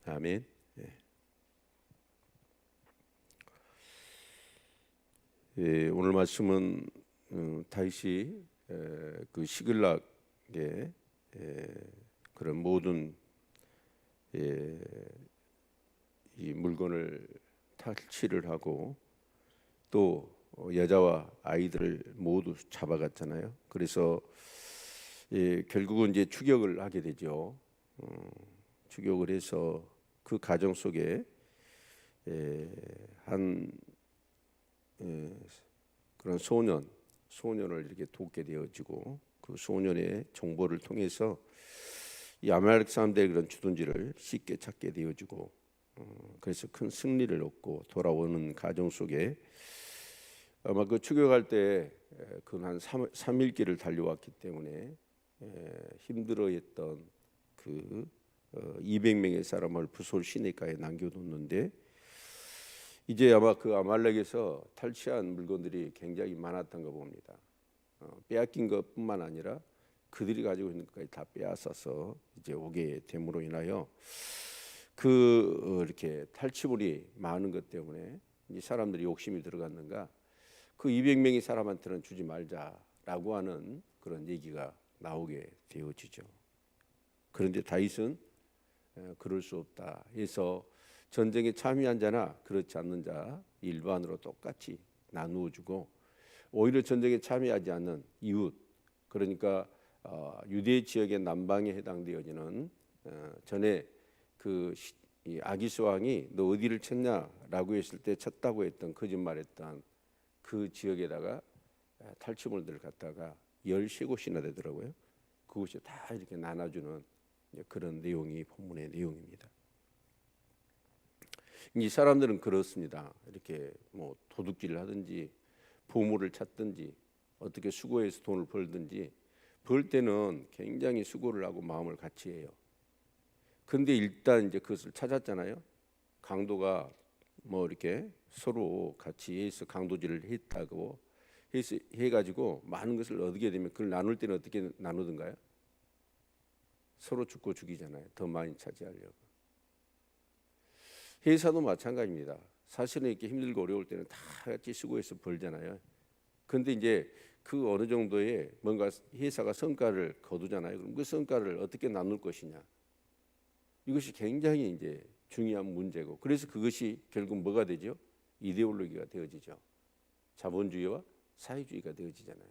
아멘. 오늘 말씀은 다윗이 그 시글락의 그런 모든 이 물건을 탈취를 하고 또 여자와 아이들을 모두 잡아갔잖아요. 그래서 결국은 이제 추격을 하게 되죠. 추격을 해서 그 가정 속에 한 그런 소년을 이렇게 돕게 되어지고 그 소년의 정보를 통해서 이 아말렉 사람들의 그런 주둔지를 쉽게 찾게 되어지고 그래서 큰 승리를 얻고 돌아오는 가정 속에 아마 그 추격할 때 그 한 3일 길을 달려왔기 때문에 힘들어했던 그 200명의 사람을 부솔 시내가에 남겨뒀는데 이제 아마 그 아말렉에서 탈취한 물건들이 굉장히 많았던 거 봅니다. 빼앗긴 것뿐만 아니라 그들이 가지고 있는 것까지 다 빼앗아서 이제 오게 됨으로 인하여 이렇게 탈취물이 많은 것 때문에 이 사람들이 욕심이 들어갔는가 그 200명의 사람한테는 주지 말자라고 하는 그런 얘기가 나오게 되어지죠. 그런데 다윗은 그럴 수 없다 해서 전쟁에 참여한 자나 그렇지 않는 자 일반으로 똑같이 나누어 주고 오히려 전쟁에 참여하지 않는 이웃 그러니까 유대 지역의 남방에 해당되어지는 전에 이 아기스 왕이 너 어디를 쳤냐라고 했을 때 쳤다고 했던 거짓말했던 그 지역에다가 탈취물들을 갖다가 13곳이나 되더라고요. 그곳이 다 이렇게 나눠주는 그런 내용이 본문의 내용입니다. 이 사람들은 그렇습니다. 이렇게 뭐 도둑질을 하든지 보물을 찾든지 어떻게 수고해서 돈을 벌든지 벌 때는 굉장히 수고를 하고 마음을 같이 해요. 근데 일단 이제 그것을 찾았잖아요. 강도가 뭐 이렇게 서로 같이 해서 강도질을 했다고 해가지고 많은 것을 얻게 되면 그걸 나눌 때는 어떻게 나누던가요? 서로 죽고 죽이잖아요. 더 많이 차지하려고. 회사도 마찬가지입니다. 사실은 이렇게 힘들고 어려울 때는 다 같이 수고해서 벌잖아요. 근데 이제 그 어느 정도의 뭔가 회사가 성과를 거두잖아요. 그럼 그 성과를 어떻게 나눌 것이냐. 이것이 굉장히 이제 중요한 문제고 그래서 그것이 결국 뭐가 되죠? 이데올로기가 되어지죠. 자본주의와 사회주의가 되어지잖아요.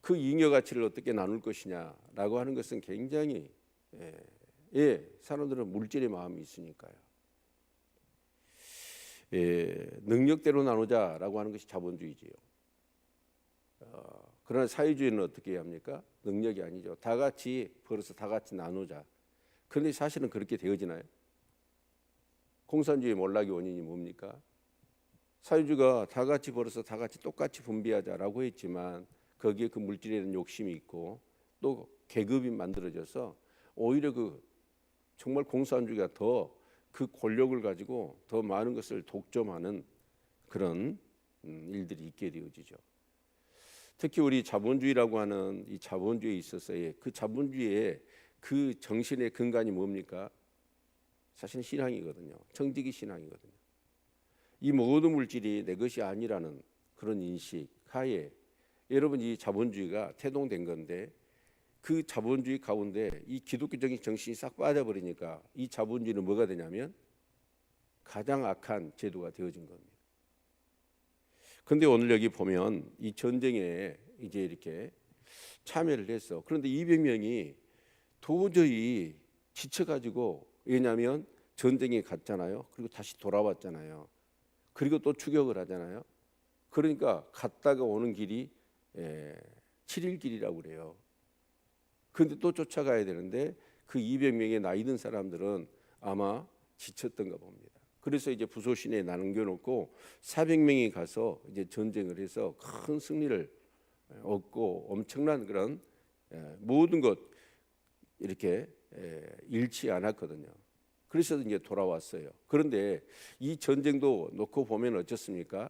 그 잉여 가치를 어떻게 나눌 것이냐라고 하는 것은 굉장히 사람들은 물질의 마음이 있으니까요. 능력대로 나누자라고 하는 것이 자본주의지요. 그러나 사회주의는 어떻게 해야 합니까? 능력이 아니죠. 다 같이 벌어서 다 같이 나누자. 그런데 사실은 그렇게 되어지나요? 공산주의 몰락의 원인이 뭡니까? 사회주의가 다 같이 벌어서 다 같이 똑같이 분배하자라고 했지만 거기에 그 물질에 대한 욕심이 있고 또 계급이 만들어져서 오히려 정말 공산주의가 더 그 권력을 가지고 더 많은 것을 독점하는 그런 일들이 있게 되어지죠. 특히 우리 자본주의라고 하는 이 자본주의에 있어서의 그 자본주의의 그 정신의 근간이 뭡니까? 사실 신앙이거든요. 정직이 신앙이거든요. 이 모든 물질이 내 것이 아니라는 그런 인식 하에 여러분 이 자본주의가 태동된 건데 그 자본주의 가운데 이 기독교적인 정신이 싹 빠져버리니까 이 자본주의는 뭐가 되냐면 가장 악한 제도가 되어진 겁니다. 그런데 오늘 여기 보면 이 전쟁에 이제 이렇게 참여를 했어. 그런데 200명이 도저히 지쳐가지고 왜냐하면 전쟁에 갔잖아요. 그리고 다시 돌아왔잖아요. 그리고 또 추격을 하잖아요. 그러니까 갔다가 오는 길이 7일 길이라고 그래요. 그런데 또 쫓아가야 되는데 그 200명의 나이 든 사람들은 아마 지쳤던가 봅니다. 그래서 이제 부소신에 남겨놓고 400명이 가서 이제 전쟁을 해서 큰 승리를 얻고 엄청난 그런 모든 것 이렇게 잃지 않았거든요. 그래서 이제 돌아왔어요. 그런데 이 전쟁도 놓고 보면 어떻습니까?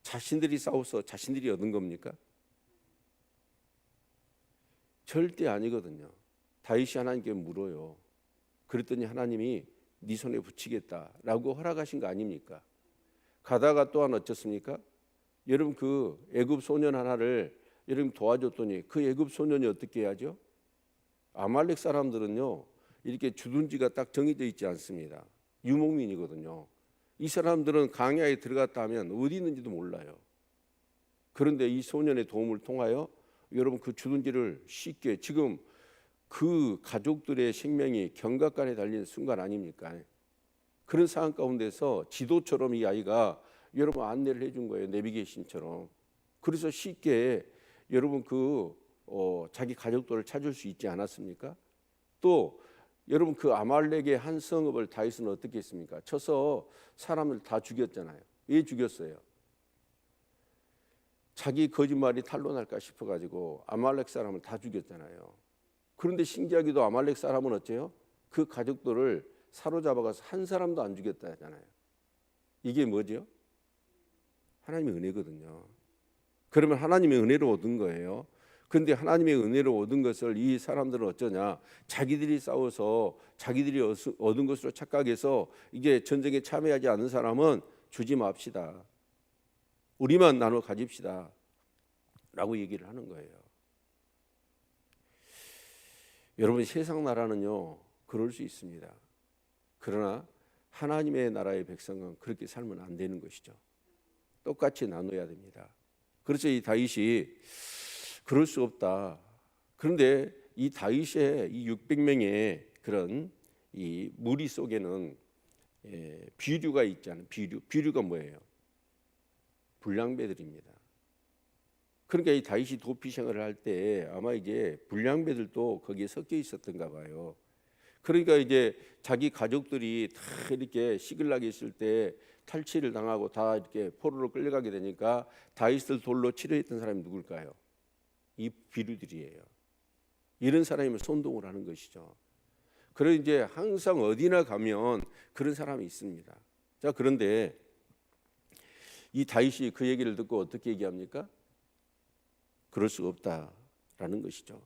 자신들이 싸워서 자신들이 얻은 겁니까? 절대 아니거든요. 다윗이 하나님께 물어요. 그랬더니 하나님이 네 손에 붙이겠다라고 허락하신 거 아닙니까? 가다가 또한 어쩌습니까? 여러분 그 애굽 소년 하나를 여러분 도와줬더니 그 애굽 소년이 어떻게 해야죠? 아말렉 사람들은요 이렇게 주둔지가 딱 정해져 있지 않습니다. 유목민이거든요. 이 사람들은 광야에 들어갔다 하면 어디 있는지도 몰라요. 그런데 이 소년의 도움을 통하여 여러분 그 주둔지를 쉽게, 지금 그 가족들의 생명이 경각간에 달린 순간 아닙니까? 그런 상황 가운데서 지도처럼 이 아이가 여러분 안내를 해준 거예요. 내비게이션처럼. 그래서 쉽게 여러분 자기 가족들을 찾을 수 있지 않았습니까? 또 여러분 그 아말렉의 한 성읍을 다윗은 어떻게 했습니까? 쳐서 사람을 다 죽였잖아요. 왜 죽였어요? 자기 거짓말이 탄로날까 싶어가지고 아말렉 사람을 다 죽였잖아요. 그런데 신기하게도 아말렉 사람은 어째요? 그 가족들을 사로잡아가서 한 사람도 안 죽였다 하잖아요. 이게 뭐죠? 하나님의 은혜거든요. 그러면 하나님의 은혜로 얻은 거예요. 그런데 하나님의 은혜로 얻은 것을 이 사람들은 어쩌냐? 자기들이 싸워서 자기들이 얻은 것으로 착각해서 이게 전쟁에 참여하지 않는 사람은 주지 맙시다. 우리만 나눠 가집시다 라고 얘기를 하는 거예요. 여러분 세상 나라는요 그럴 수 있습니다. 그러나 하나님의 나라의 백성은 그렇게 살면 안 되는 것이죠. 똑같이 나눠야 됩니다. 그래서 이 다윗이 그럴 수 없다. 그런데 이 다윗의 이 600명의 그런 이 무리 속에는 비류가 있잖아요. 비류가 뭐예요? 불량배들입니다. 그러니까 이 다윗이 도피 생활을 할 때 아마 이제 불량배들도 거기에 섞여 있었던가 봐요. 그러니까 이제 자기 가족들이 다 이렇게 시글락에 있을 때 탈취를 당하고 다 이렇게 포로로 끌려가게 되니까 다윗을 돌로 치려했던 사람이 누굴까요? 이 비류들이에요. 이런 사람이면 선동을 하는 것이죠. 그래서 이제 항상 어디나 가면 그런 사람이 있습니다. 자, 그런데 이 다윗이 그 얘기를 듣고 어떻게 얘기합니까? 그럴 수가 없다라는 것이죠.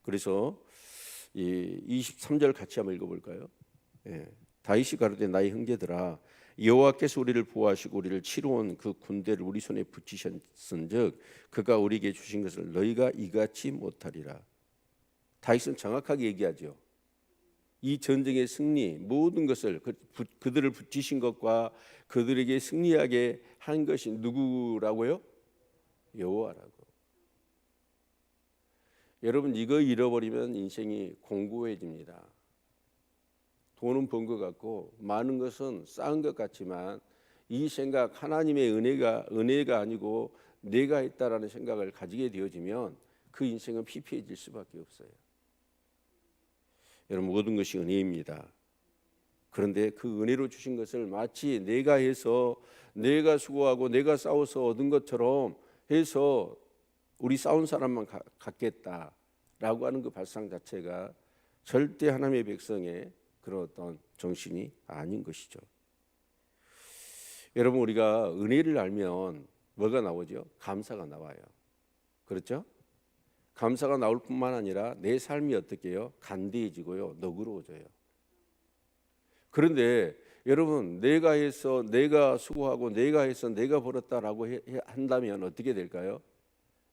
그래서 이 23절 같이 한번 읽어볼까요? 다윗이 가로되 나의 형제들아 여호와께서 우리를 보호하시고 우리를 치러 온 그 군대를 우리 손에 붙이셨은즉 그가 우리에게 주신 것을 너희가 이같이 못하리라. 다윗은 정확하게 얘기하죠. 이 전쟁의 승리 모든 것을 그들을 붙이신 것과 그들에게 승리하게 한 것이 누구라고요? 여호와라고. 여러분 이거 잃어버리면 인생이 공고해집니다. 돈은 번 것 같고 많은 것은 쌓은 것 같지만 이 생각 하나님의 은혜가 아니고 내가 했다라는 생각을 가지게 되어지면 그 인생은 피폐해질 수밖에 없어요. 여러분 모든 것이 은혜입니다. 그런데 그 은혜로 주신 것을 마치 내가 해서 내가 수고하고 내가 싸워서 얻은 것처럼 해서 우리 싸운 사람만 갖겠다라고 하는 그 발상 자체가 절대 하나님의 백성의 그런 어떤 정신이 아닌 것이죠. 여러분 우리가 은혜를 알면 뭐가 나오죠? 감사가 나와요. 그렇죠? 감사가 나올 뿐만 아니라 내 삶이 어떻게 해요? 간대해지고요. 너그러워져요. 그런데 여러분 내가 해서 내가 수고하고 내가 해서 내가 벌었다라고 한다면 어떻게 될까요?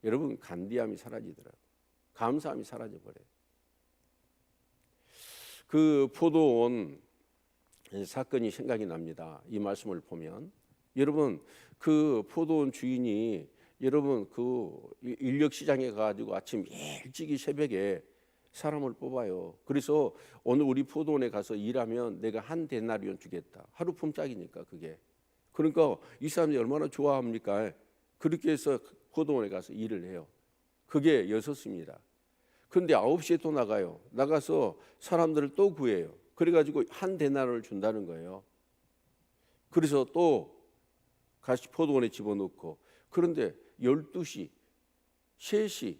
여러분 간대함이 사라지더라고요. 감사함이 사라져버려요. 그 포도원 사건이 생각이 납니다. 이 말씀을 보면 여러분 그 포도원 주인이 여러분 그 인력 시장에 가가지고 아침 일찍이 새벽에 사람을 뽑아요. 그래서 오늘 우리 포도원에 가서 일하면 내가 한 데나리온 주겠다. 하루 품삯이니까 그게. 그러니까 이 사람이 얼마나 좋아합니까? 그렇게 해서 포도원에 가서 일을 해요. 그게 6시입니다. 그런데 9시에 또 나가요. 나가서 사람들을 또 구해요. 그래가지고 한 데나리온을 준다는 거예요. 그래서 또 다시 포도원에 집어넣고 그런데 12시, 3시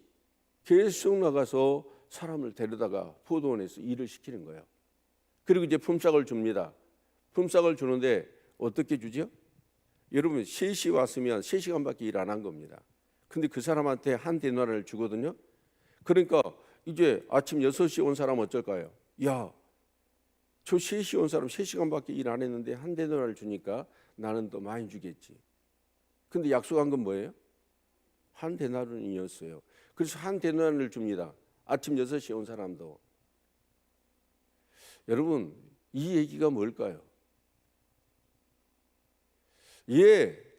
계속 나가서 사람을 데려다가 포도원에서 일을 시키는 거예요. 그리고 이제 품삯을 줍니다. 품삯을 주는데 어떻게 주죠? 여러분 3시 왔으면 3시간밖에 일 안 한 겁니다. 근데 그 사람한테 한 데나리온을 주거든요. 그러니까 이제 아침 6시에 온 사람 어쩔까요? 야, 저 3시 온 사람 3시간밖에 일 안 했는데 한 데나리온을 주니까 나는 더 많이 주겠지. 근데 약속한 건 뭐예요? 한 데나리온이었어요. 그래서 한 데나리온을 줍니다. 아침 6시에 온 사람도. 여러분, 이 얘기가 뭘까요?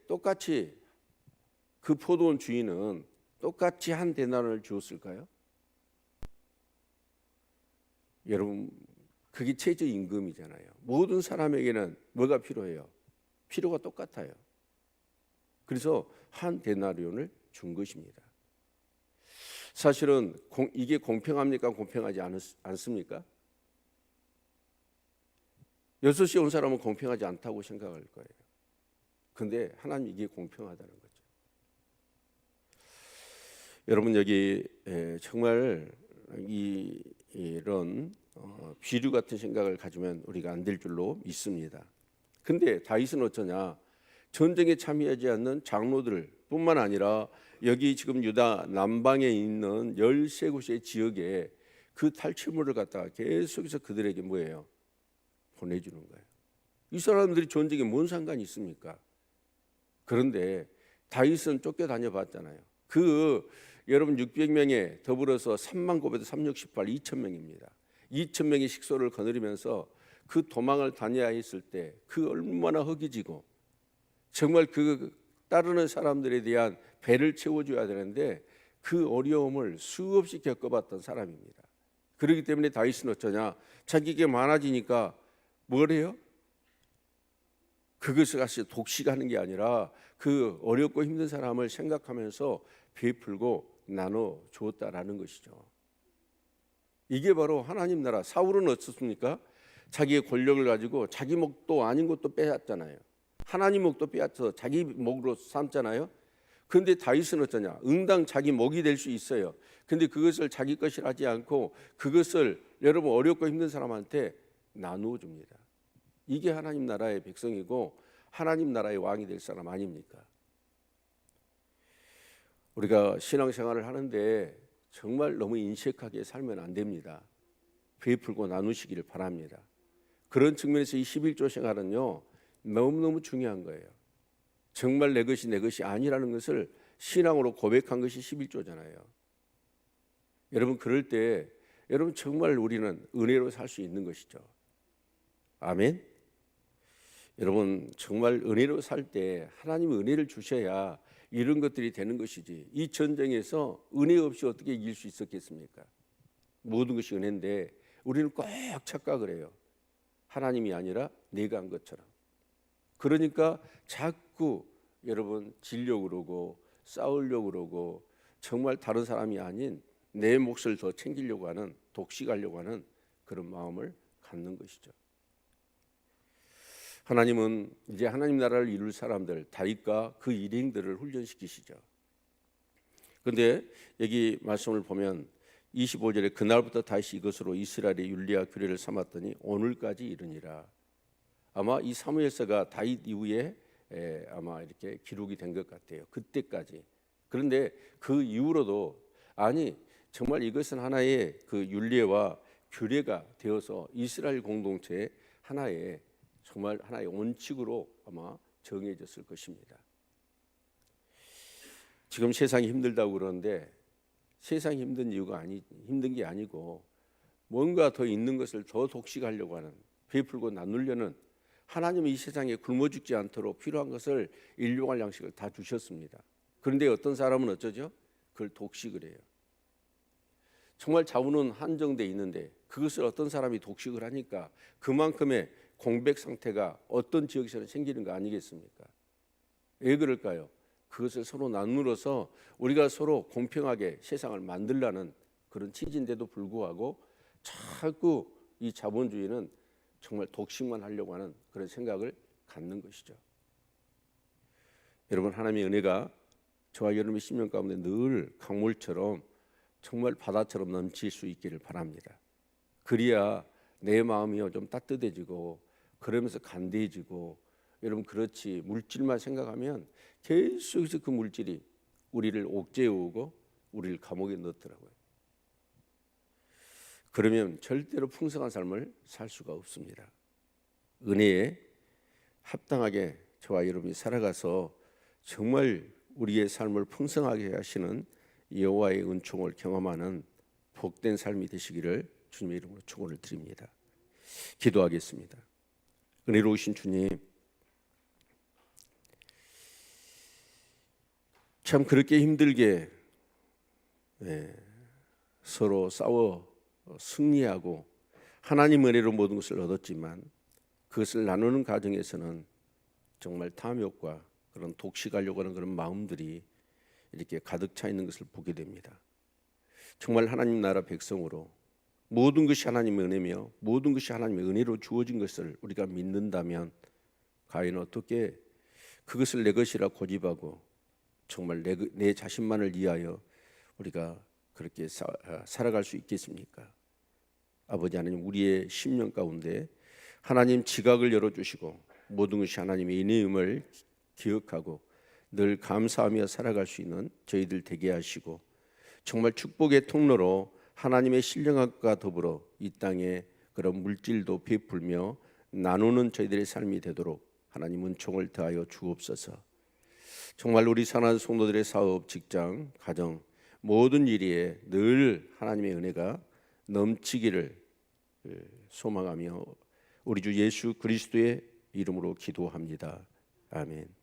똑같이 그 포도원 주인은 똑같이 한 데나리온을 주었을까요? 여러분, 그게 최저임금이잖아요. 모든 사람에게는 뭐가 필요해요? 필요가 똑같아요. 그래서 한 데나리온을 준 것입니다. 사실은 이게 공평합니까? 공평하지 않습니까? 6시에 온 사람은 공평하지 않다고 생각할 거예요. 근데 하나님 이게 공평하다는 거죠. 여러분, 여기 정말 이런 비류 같은 생각을 가지면 우리가 안 될 줄로 믿습니다. 근데 다윗은 어쩌냐? 전쟁에 참여하지 않는 장로들 뿐만 아니라 여기 지금 유다 남방에 있는 13곳의 지역에 그 탈취물을 갖다가 계속해서 그들에게 뭐예요? 보내주는 거예요. 이 사람들이 전쟁에 뭔 상관이 있습니까? 그런데 다윗은 쫓겨다녀 봤잖아요. 여러분 600명에 더불어서 3만 곱에도 368, 2,000명입니다. 2,000명의 식소를 거느리면서 그 도망을 다녀야 했을 때 그 얼마나 허기지고 정말 그 따르는 사람들에 대한 배를 채워줘야 되는데 그 어려움을 수없이 겪어봤던 사람입니다. 그렇기 때문에 다윗은 어쩌냐? 자기에게 많아지니까 뭘 해요? 그것을 같이 독식하는 게 아니라 그 어렵고 힘든 사람을 생각하면서 베풀고 나눠 주었다라는 것이죠. 이게 바로 하나님 나라. 사울은 어떻습니까? 자기의 권력을 가지고 자기 목도 아닌 것도 빼앗잖아요. 하나님 목도 빼앗아서 자기 목으로 삼잖아요. 그런데 다윗은 어쩌냐? 응당 자기 목이 될 수 있어요. 근데 그것을 자기 것이라 하지 않고 그것을 여러분 어렵고 힘든 사람한테 나누어 줍니다. 이게 하나님 나라의 백성이고 하나님 나라의 왕이 될 사람 아닙니까? 우리가 신앙생활을 하는데 정말 너무 인색하게 살면 안 됩니다. 베풀고 나누시기를 바랍니다. 그런 측면에서 이 11조 생활은요 너무너무 중요한 거예요. 정말 내 것이 내 것이 아니라는 것을 신앙으로 고백한 것이 11조잖아요. 여러분 그럴 때 여러분 정말 우리는 은혜로 살 수 있는 것이죠. 아멘. 여러분 정말 은혜로 살 때 하나님이 은혜를 주셔야 이런 것들이 되는 것이지 이 전쟁에서 은혜 없이 어떻게 이길 수 있었겠습니까? 모든 것이 은혜인데 우리는 꼭 착각을 해요. 하나님이 아니라 내가 한 것처럼. 그러니까 자꾸 여러분 지려고 그러고 싸우려고 그러고 정말 다른 사람이 아닌 내 몫을 더 챙기려고 하는 독식하려고 하는 그런 마음을 갖는 것이죠. 하나님은 이제 하나님 나라를 이룰 사람들 다윗과 그 일행들을 훈련시키시죠. 그런데 여기 말씀을 보면 25절에 그날부터 다시 이것으로 이스라엘의 윤리와 규례를 삼았더니 오늘까지 이르니라. 아마 이 사무엘서가 다윗 이후에 아마 이렇게 기록이 된 것 같아요. 그때까지. 그런데 그 이후로도 아니 정말 이것은 하나의 그 윤례와 규례가 되어서 이스라엘 공동체의 하나의 정말 하나의 원칙으로 아마 정해졌을 것입니다. 지금 세상이 힘들다고 그러는데 세상이 힘든 이유가 힘든 게 아니고 뭔가 더 있는 것을 더 독식하려고 하는 베풀고 나누려는 하나님은 이 세상에 굶어 죽지 않도록 필요한 것을 일용할 양식을 다 주셨습니다. 그런데 어떤 사람은 어쩌죠? 그걸 독식을 해요. 정말 자원은 한정돼 있는데 그것을 어떤 사람이 독식을 하니까 그만큼의 공백 상태가 어떤 지역에서는 생기는 거 아니겠습니까? 왜 그럴까요? 그것을 서로 나누어서 우리가 서로 공평하게 세상을 만들라는 그런 취지인데도 불구하고 자꾸 이 자본주의는 정말 독식만 하려고 하는 그런 생각을 갖는 것이죠. 여러분 하나님의 은혜가 저와 여러분의 심령 가운데 늘 강물처럼 정말 바다처럼 넘칠 수 있기를 바랍니다. 그래야 내 마음이 좀 따뜻해지고 그러면서 간대해지고 여러분 그렇지 물질만 생각하면 계속해서 그 물질이 우리를 옥죄어오고 우리를 감옥에 넣더라고요. 그러면 절대로 풍성한 삶을 살 수가 없습니다. 은혜에 합당하게 저와 여러분이 살아가서 정말 우리의 삶을 풍성하게 하시는 여호와의 은총을 경험하는 복된 삶이 되시기를 주님의 이름으로 축원을 드립니다. 기도하겠습니다. 은혜로우신 주님, 참 그렇게 힘들게 서로 싸워 승리하고 하나님 은혜로 모든 것을 얻었지만 그것을 나누는 과정에서는 정말 탐욕과 그런 독식하려고 하는 그런 마음들이 이렇게 가득 차 있는 것을 보게 됩니다. 정말 하나님 나라 백성으로 모든 것이 하나님의 은혜며 모든 것이 하나님의 은혜로 주어진 것을 우리가 믿는다면 과연 어떻게 그것을 내 것이라 고집하고 정말 내 자신만을 위하여 우리가 그렇게 살아갈 수 있겠습니까? 아버지 하나님, 우리의 심령 가운데 하나님 지각을 열어주시고 모든 것이 하나님의 은혜임을 기억하고 늘 감사하며 살아갈 수 있는 저희들 되게 하시고 정말 축복의 통로로 하나님의 신령함과 더불어 이 땅에 그런 물질도 베풀며 나누는 저희들의 삶이 되도록 하나님 은총을 더하여 주옵소서. 정말 우리 사랑하는 성도들의 사업, 직장, 가정 모든 일에 늘 하나님의 은혜가 넘치기를 소망하며 우리 주 예수 그리스도의 이름으로 기도합니다. 아멘.